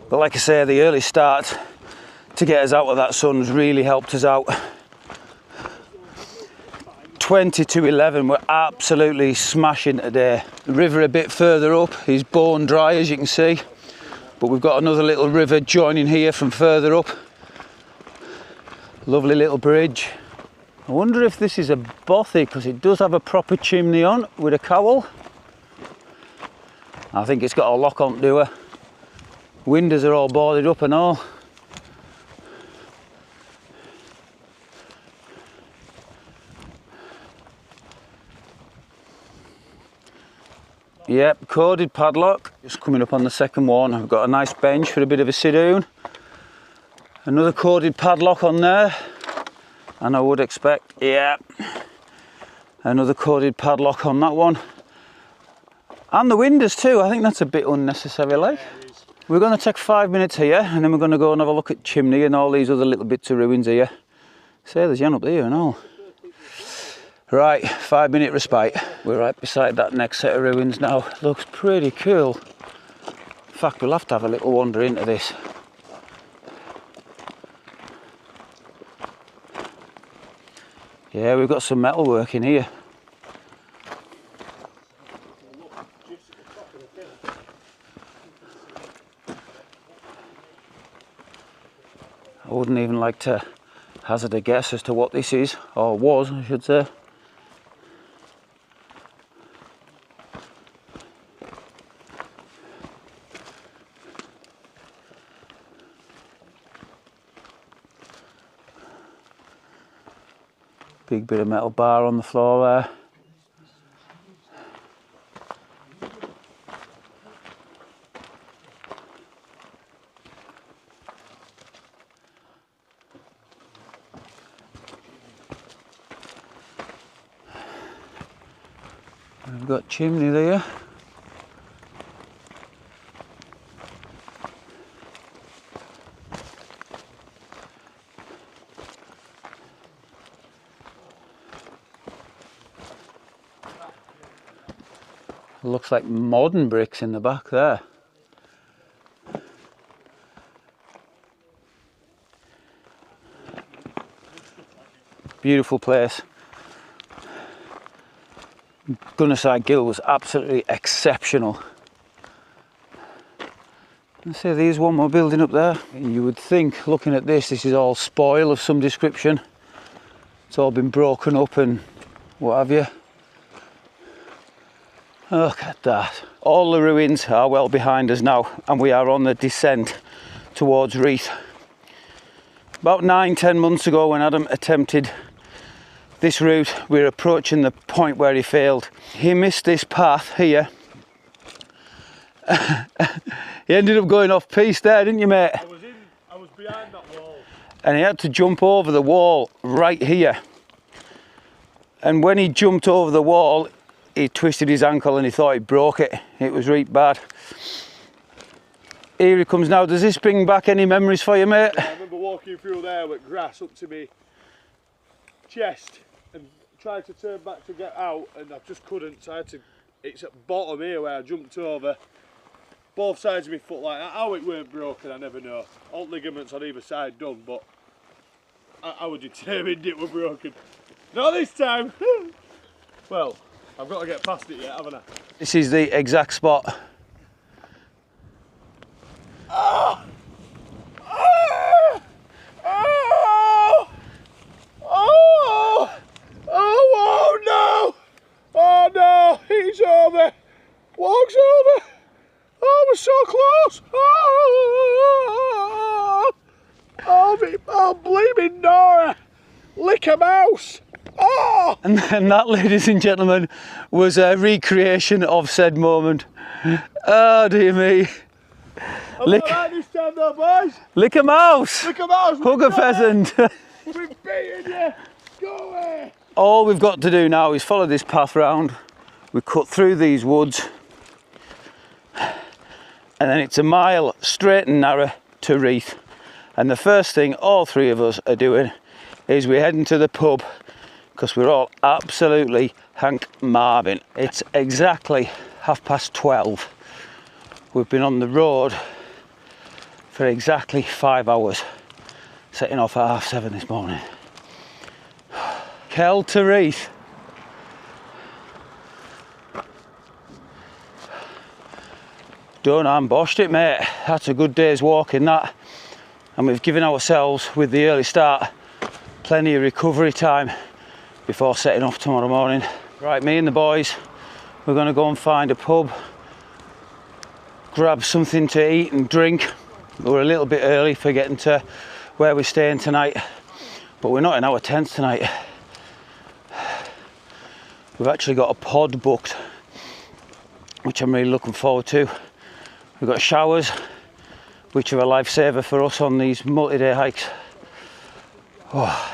But like I say, the early start to get us out of that sun's really helped us out. 20 to 11, we're absolutely smashing today. The river a bit further up is bone dry, as you can see. But we've got another little river joining here from further up. Lovely little bridge. I wonder if this is a bothy, because it does have a proper chimney on with a cowl. I think it's got a lock on to her. Windows are all boarded up and all. Yep, corded padlock. Just coming up on the second one. I've got a nice bench for a bit of a sit-down. Another corded padlock on there. And I would expect, yeah, another corded padlock on that one. And the windows too. I think that's a bit unnecessary, like. We're going to take 5 minutes here, and then we're going to go and have a look at chimney and all these other little bits of ruins here. Say, there's one up there and all. Right, 5-minute respite. We're right beside that next set of ruins now. Looks pretty cool. In fact, we'll have to have a little wander into this. Yeah, we've got some metal work in here. like to hazard a guess as to what this is, or was, I should say. Big bit of metal bar on the floor there. We've got chimney there. Looks like modern bricks in the back there. Beautiful place. Gunnerside Gill was absolutely exceptional. Let's say there's one more building up there. You would think, looking at this is all spoil of some description. It's all been broken up and what have you. Look at that. All the ruins are well behind us now, and we are on the descent towards Reeth. About 9-10 months ago, when Adam attempted this route, we were approaching the point where he failed. He missed this path here. He ended up going off piste there, didn't you, mate? I was behind that wall. And he had to jump over the wall right here. And when he jumped over the wall, he twisted his ankle and he thought he broke it. It was really bad. Here he comes now. Does this bring back any memories for you, mate? Yeah, I remember walking through there with grass up to me chest and trying to turn back to get out, and I just couldn't, so I had to, it's at the bottom here where I jumped over. Both sides of my foot like that. How it weren't broken, I never know. All ligaments on either side done, but I was determined it were broken. Not this time! Well, I've got to get past it yet, haven't I? This is the exact spot. Oh! Oh! Oh! Oh! Oh no! Oh no! He's over! Walks over! Oh, we're so close! Oh! Oh, bleeding Nora! Lick a mouse! Oh! And that, ladies and gentlemen, was a recreation of said moment. Oh dear me. Lick this time though, boys! Lick a mouse! Lick a mouse! Hug a pheasant! We've beaten you! Go away! All we've got to do now is follow this path round. We cut through these woods, and then it's a mile straight and narrow to Reeth. And the first thing all three of us are doing is we're heading to the pub, because we're all absolutely Hank Marvin. It's exactly 12:30. We've been on the road for exactly 5 hours, setting off at 7:30 this morning. Kell to Reeth. Done and boshed it, mate. That's a good day's walking, that. And we've given ourselves, with the early start, plenty of recovery time before setting off tomorrow morning. Right, me and the boys, we're going to go and find a pub, grab something to eat and drink. We're a little bit early for getting to where we're staying tonight, but we're not in our tents tonight. We've actually got a pod booked, which I'm really looking forward to. We've got showers, which are a lifesaver for us on these multi-day hikes. Oh.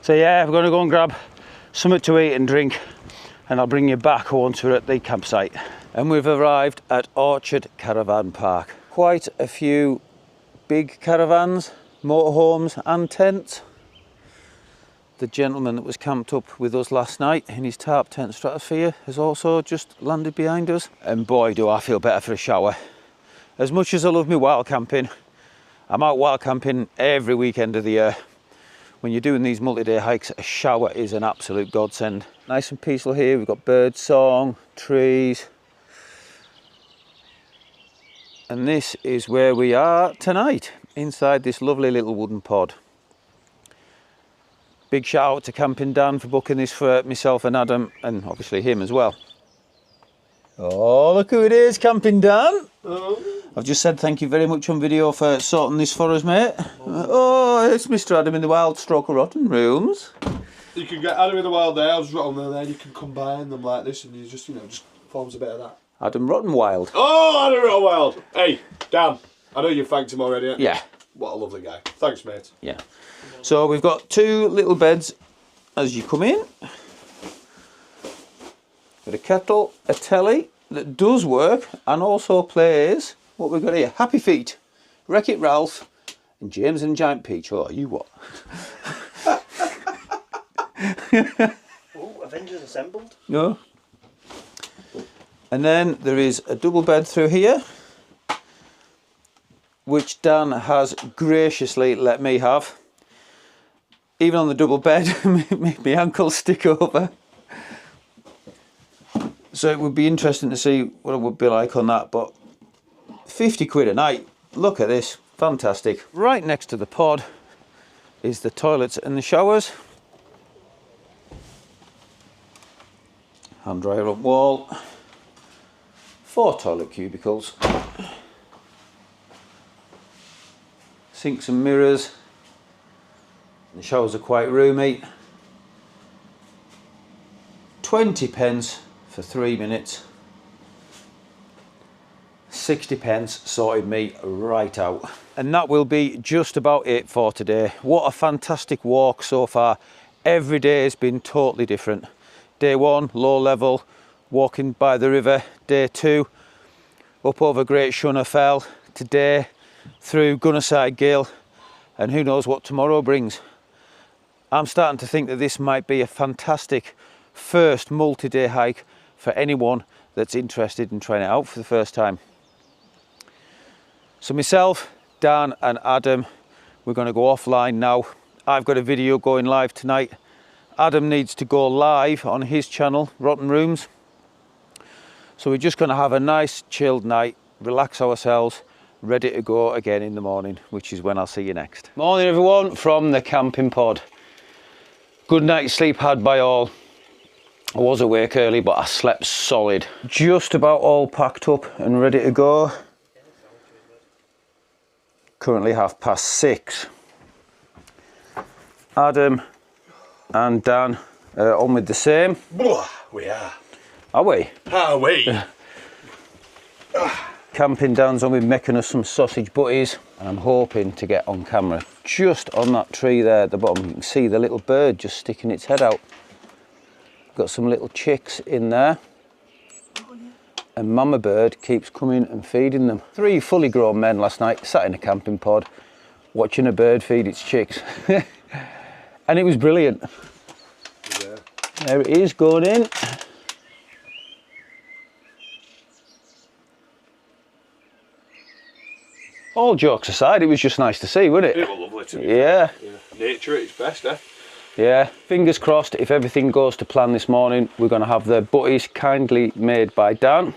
So yeah, we're going to go and grab something to eat and drink, and I'll bring you back once we're at the campsite. And we've arrived at Orchard Caravan Park. Quite a few big caravans, motorhomes and tents. The gentleman that was camped up with us last night in his tarp tent Stratosphere has also just landed behind us. And boy, do I feel better for a shower. As much as I love me wild camping, I'm out wild camping every weekend of the year. When you're doing these multi-day hikes, a shower is an absolute godsend. Nice and peaceful here. We've got bird song, trees. And this is where we are tonight. inside this lovely little wooden pod. Big shout out to Camping Dan for booking this for myself and Adam, and obviously him as well. Oh, look who it is, Camping Dan. Oh. I've just said thank you very much on video for sorting this for us, mate. Oh, it's Mr. Adam in the Wild Stroke Rotten Rooms. You can get Adam in the Wild there, I'll just roll them there, you can combine them like this and you just, you know, just forms a bit of that. Adam Rotten Wild. Oh, Adam Rotten Wild. Hey, Dan, I know you've thanked him already, haven't you? Yeah. What a lovely guy. Thanks, mate. Yeah. So we've got two little beds as you come in. Got a kettle, a telly that does work and also plays what we've got here. Happy Feet, Wreck-It Ralph and James and Giant Peach. Oh, you what? Oh, Avengers Assembled. No. And then there is a double bed through here, which Dan has graciously let me have. Even on the double bed, my ankles stick over. So it would be interesting to see what it would be like on that, but 50 quid a night. Look at this, fantastic. Right next to the pod is the toilets and the showers. Hand dryer up wall. 4 toilet cubicles. Sinks and mirrors. The showers are quite roomy. 20 pence for 3 minutes. 60 pence sorted me right out. And that will be just about it for today. What a fantastic walk so far. Every day has been totally different. Day 1, low level, walking by the river. Day 2, up over Great Shunner Fell. Today, through Gunnerside Gill. And who knows what tomorrow brings. I'm starting to think that this might be a fantastic first multi-day hike for anyone that's interested in trying it out for the first time. So myself, Dan and Adam, we're going to go offline now. I've got a video going live tonight. Adam needs to go live on his channel, Rotten Rooms. So we're just going to have a nice chilled night, relax ourselves, ready to go again in the morning, which is when I'll see you next. Morning everyone from the camping pod. Good night's sleep had by all. I was awake early, but I slept solid. Just about all packed up and ready to go. Currently 6:30. Adam and Dan are on with the same. We are. Are we? Are we? Camping Dan's on with making us some sausage butties, and I'm hoping to get on camera just on that tree there at the bottom. You can see the little bird just sticking its head out. Got some little chicks in there, and mama bird keeps coming and feeding them. 3 fully grown men last night sat in a camping pod watching a bird feed its chicks. And it was brilliant. Yeah. There it is going in. All jokes aside, it was just nice to see, wasn't it? It was lovely to be Yeah. fair. Yeah. Nature at its best, eh? Yeah, fingers crossed, if everything goes to plan this morning, we're going to have the butties kindly made by Dan.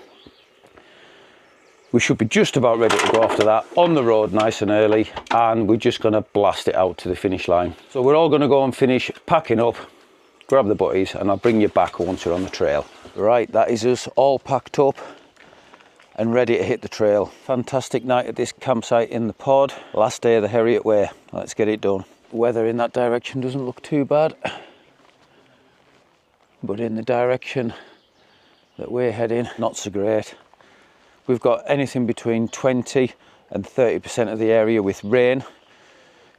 We should be just about ready to go after that, on the road nice and early, and we're just going to blast it out to the finish line. So we're all going to go and finish packing up, grab the butties, and I'll bring you back once we're on the trail. Right, that is us all packed up and ready to hit the trail. Fantastic night at this campsite in the pod. Last day of the Herriot way. Let's get it done. Weather in that direction doesn't look too bad, but in the direction that we're heading, not so great. We've got anything between 20 and 30% of the area with rain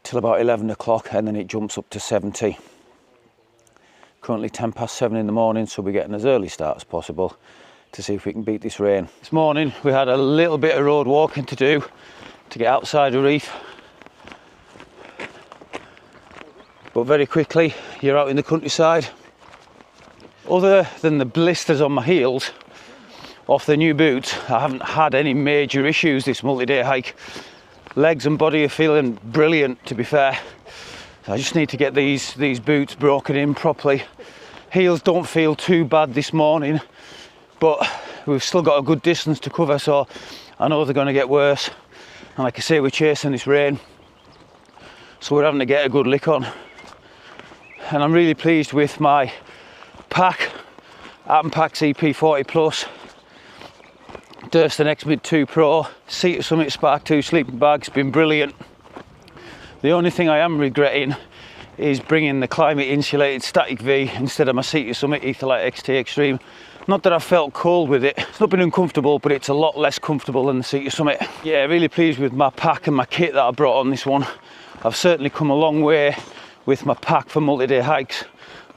till about 11 o'clock, and then it jumps up to 70. Currently 7:10 in the morning, so we're getting as early start as possible to see if we can beat this rain. This morning we had a little bit of road walking to do to get outside the reef, but very quickly you're out in the countryside. Other than the blisters on my heels off the new boots, I haven't had any major issues this multi-day hike. Legs and body are feeling brilliant, to be fair. I just need to get these boots broken in properly. Heels don't feel too bad this morning, but we've still got a good distance to cover, so I know they're going to get worse. And like I say, we're chasing this rain, so we're having to get a good lick on. And I'm really pleased with my pack, Atom Pack CP40 Plus, Durston X Mid 2 Pro, Sea Summit Spark 2 sleeping bags, been brilliant. The only thing I am regretting is bringing the climate insulated Static V instead of my Sea Summit Etherlite XT Extreme. Not that I felt cold with it, it's not been uncomfortable, but it's a lot less comfortable than the Sea Summit. Yeah, really pleased with my pack and my kit that I brought on this one. I've certainly come a long way with my pack for multi-day hikes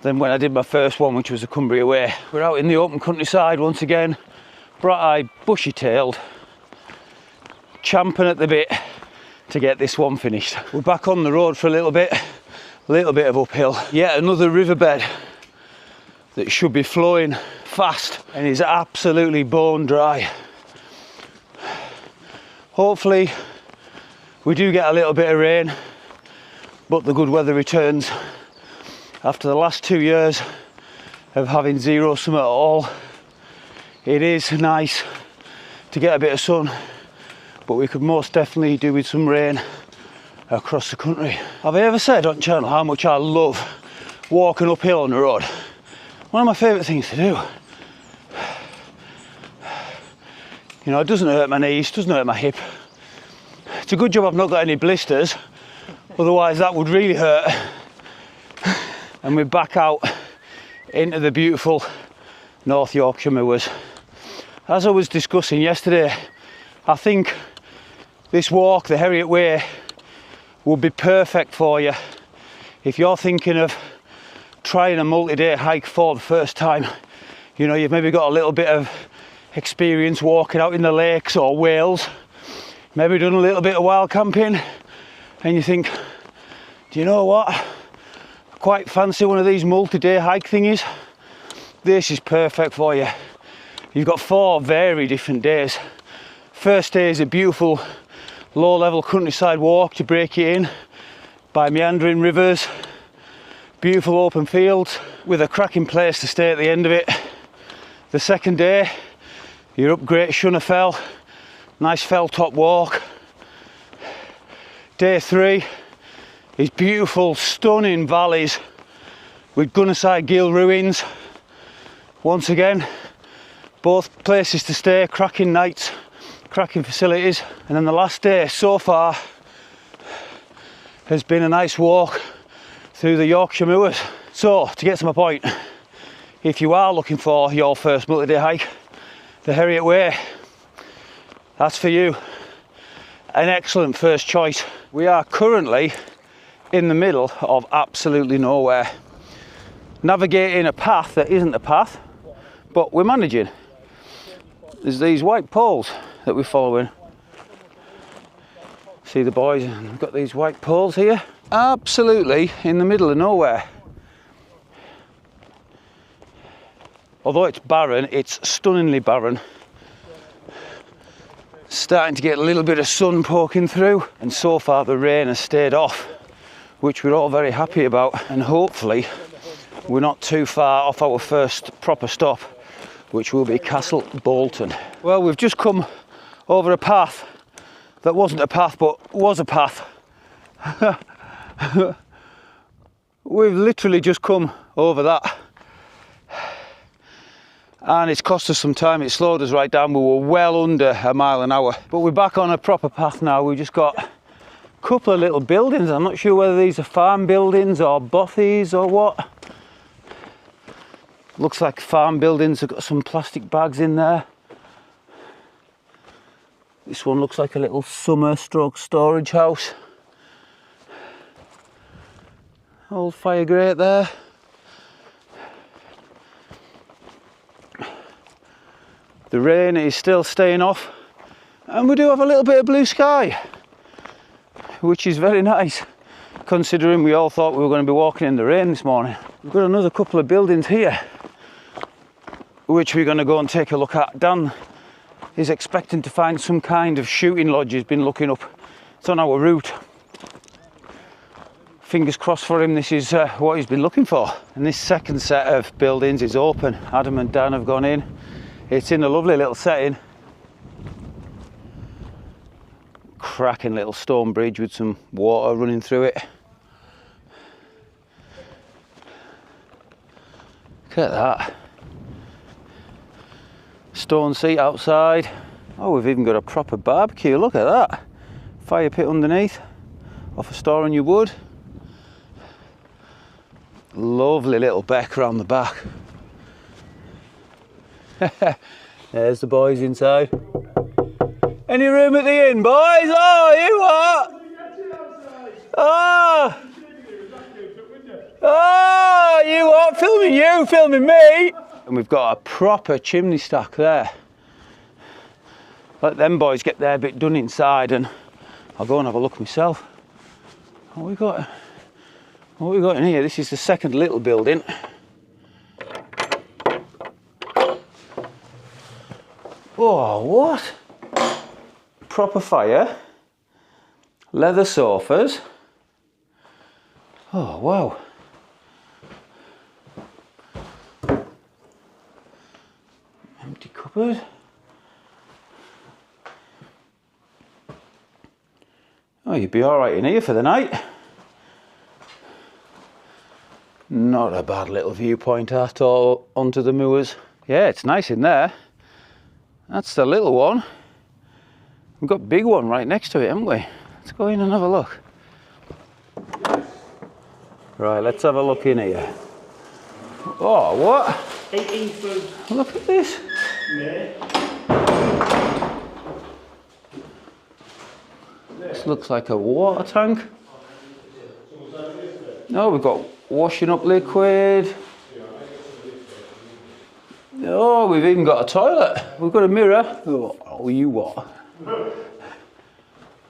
than when I did my first one, which was the Cumbria Way. We're out in the open countryside once again, bright-eyed, bushy-tailed, champing at the bit to get this one finished. We're back on the road for a little bit of uphill. Yet another riverbed that should be flowing fast and is absolutely bone dry. Hopefully we do get a little bit of rain, but the good weather returns. After the last 2 years of having zero summer at all, it is nice to get a bit of sun, but we could most definitely do with some rain across the country. Have I ever said on channel how much I love walking uphill on the road? One of my favourite things to do. You know, it doesn't hurt my knees, doesn't hurt my hip. It's a good job I've not got any blisters, otherwise that would really hurt. And we're back out into the beautiful North Yorkshire moors. As I was discussing yesterday, I think this walk, the Herriot Way, would be perfect for you if you're thinking of trying a multi-day hike for the first time. You know, you've maybe got a little bit of experience walking out in the lakes or Wales, maybe done a little bit of wild camping, and you think, do you know what, I quite fancy one of these multi-day hike thingies. This is perfect for you. You've got 4 very different days. First day is a beautiful low-level countryside walk to break you in by meandering rivers, beautiful open fields with a cracking place to stay at the end of it. The second day, you're up Great Shunner Fell, nice fell top walk. Day 3 is beautiful, stunning valleys with Gunnerside Gill ruins. Once again, both places to stay, cracking nights, cracking facilities. And then the last day so far has been a nice walk through the Yorkshire moors. So, to get to my point, if you are looking for your first multi-day hike, the Herriot Way, that's for you. An excellent first choice. We are currently in the middle of absolutely nowhere, navigating a path that isn't a path, but we're managing. There's these white poles that we're following. See the boys, we've got these white poles here. Absolutely in the middle of nowhere. Although it's barren, it's stunningly barren. Starting to get a little bit of sun poking through, and so far the rain has stayed off, which we're all very happy about, and hopefully we're not too far off our first proper stop, which will be Castle Bolton. Well, we've just come over a path that wasn't a path but was a path. We've literally just come over that, and it's cost us some time. It slowed us right down. We were well under a mile an hour, but we're back on a proper path now. We've just got a couple of little buildings. I'm not sure whether these are farm buildings or bothies or what. Looks like farm buildings. Have got some plastic bags in there. This one looks like a little summer stroke storage house. Old fire grate there. The rain is still staying off, and we do have a little bit of blue sky, which is very nice considering we all thought we were going to be walking in the rain this morning. We've got another couple of buildings here which we're going to go and take a look at. Dan is expecting to find some kind of shooting lodge. He's been looking up. It's on our route. Fingers crossed for him, this is what he's been looking for. And this second set of buildings is open. Adam and Dan have gone in. It's in a lovely little setting. cracking little stone bridge with some water running through it. Look at that. Stone seat outside. Oh, we've even got a proper barbecue, look at that. Fire pit underneath, off for storing your wood. Lovely little beck around the back. There's the boys inside. Any room at the inn, boys? Oh, you what? Oh! Oh, you what? Filming you, filming me. And we've got a proper chimney stack there. Let them boys get their bit done inside and I'll go and have a look myself. What we got in here? This is the second little building. Oh, what? Proper fire. Leather sofas. Oh, wow. Empty cupboard. Oh, you'd be all right in here for the night. Not a bad little viewpoint at all onto the moors. Yeah, it's nice in there. That's the little one. We've got a big one right next to it, haven't we? Let's go in and have a look. Right, let's have a look in here. Oh, what? 18 food. Look at this. This looks like a water tank. No, we've got washing up liquid. Oh, we've even got a toilet. We've got a mirror. Oh, you what?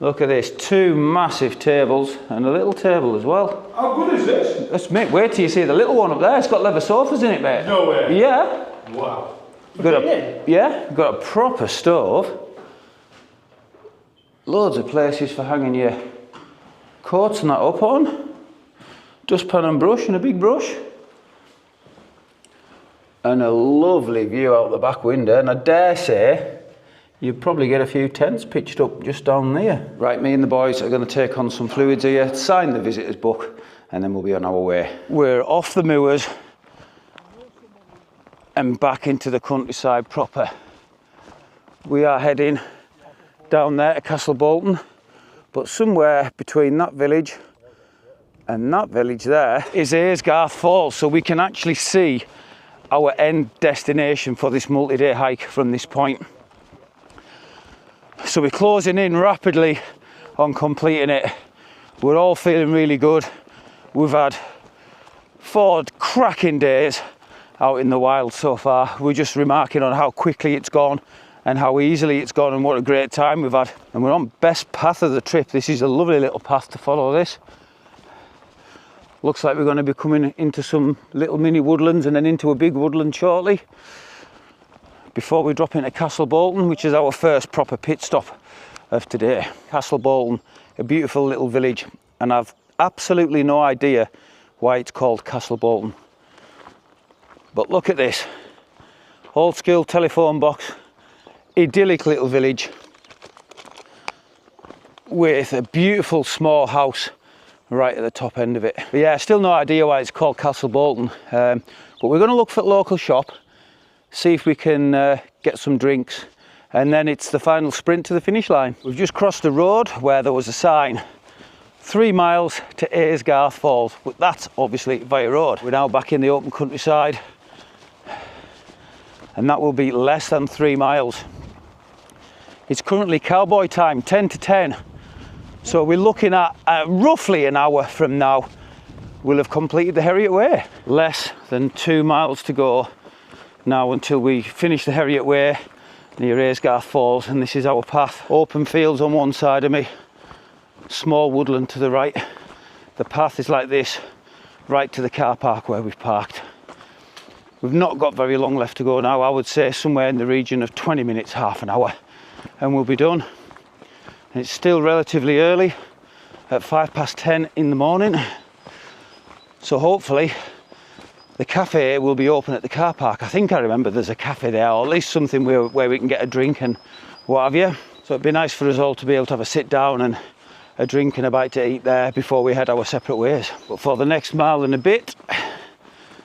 Look at this, 2 massive tables and a little table as well. How good is this? Mate, wait till you see the little one up there. It's got leather sofas in it, mate. No way. Yeah. Wow. Got a proper stove. Loads of places for hanging your coats and that up on. Dustpan and brush and a big brush. And a lovely view out the back window, and I dare say you'd probably get a few tents pitched up just down there. Right, me and the boys are going to take on some fluids here, sign the visitor's book, and then we'll be on our way. We're off the moors and back into the countryside proper. We are heading down there to Castle Bolton, but somewhere between that village and that village there is Aysgarth Falls, so we can actually see our end destination for this multi-day hike from this point. So we're closing in rapidly on completing it. We're all feeling really good. We've had 4 cracking days out in the wild so far. We're just remarking on how quickly it's gone and how easily it's gone and what a great time we've had. And we're on best path of the trip. This is a lovely little path to follow this. Looks like we're going to be coming into some little mini woodlands and then into a big woodland shortly before we drop into Castle Bolton, which is our first proper pit stop of today. Castle Bolton, a beautiful little village, and I've absolutely no idea why it's called Castle Bolton. But look at this, old school telephone box, idyllic little village with a beautiful small house right at the top end of it. But yeah, still no idea why it's called Castle Bolton, but we're going to look for a local shop, see if we can get some drinks, and then it's the final sprint to the finish line. We've just crossed a road where there was a sign, 3 miles to Aysgarth Falls, but that's obviously via road. We're now back in the open countryside, and that will be less than 3 miles. It's currently cowboy time, 10 to 10. So we're looking at roughly an hour from now, we'll have completed the Herriot Way. Less than 2 miles to go now until we finish the Herriot Way near Aysgarth Falls, and this is our path. Open fields on one side of me, small woodland to the right. The path is like this, right to the car park where we've parked. We've not got very long left to go now. I would say somewhere in the region of 20 minutes, half an hour, and we'll be done. It's still relatively early at 10:05 in the morning, so hopefully the cafe will be open at the car park. I think I remember there's a cafe there, or at least something where we can get a drink and what have you. So So it'd be nice for us all to be able to have a sit down and a drink and a bite to eat there before we head our separate ways. But for the next mile and a bit,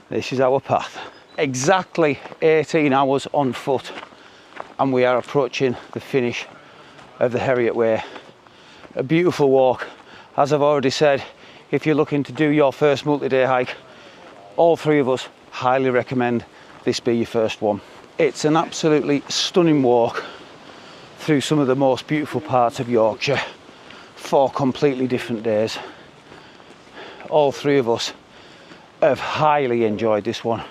this is our path. Exactly 18 hours on foot, and we are approaching the finish of the Herriot Way. A beautiful walk. As I've already said, if you're looking to do your first multi-day hike, all three of us highly recommend this be your first one. It's an absolutely stunning walk through some of the most beautiful parts of Yorkshire. 4 completely different days. All three of us have highly enjoyed this one.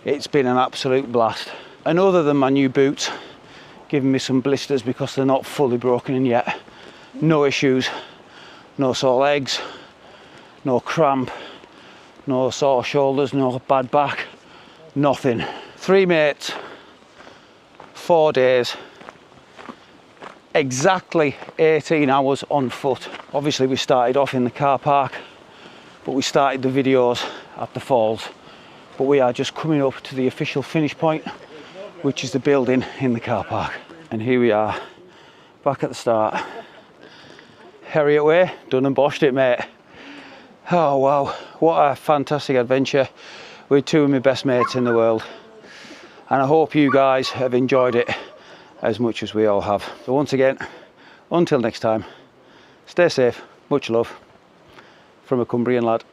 It's been an absolute blast. And other than my new boots giving me some blisters because they're not fully broken in yet, no issues, no sore legs, no cramp, no sore shoulders, no bad back, nothing. 3 mates, 4 days, exactly 18 hours on foot. Obviously we started off in the car park, but we started the videos at the falls. But we are just coming up to the official finish point, which is the building in the car park. And here we are, back at the start. Herriot Way, done and boshed it, mate. Oh wow, what a fantastic adventure with 2 of my best mates in the world. And I hope you guys have enjoyed it as much as we all have. So once again, until next time, stay safe, much love from a Cumbrian lad.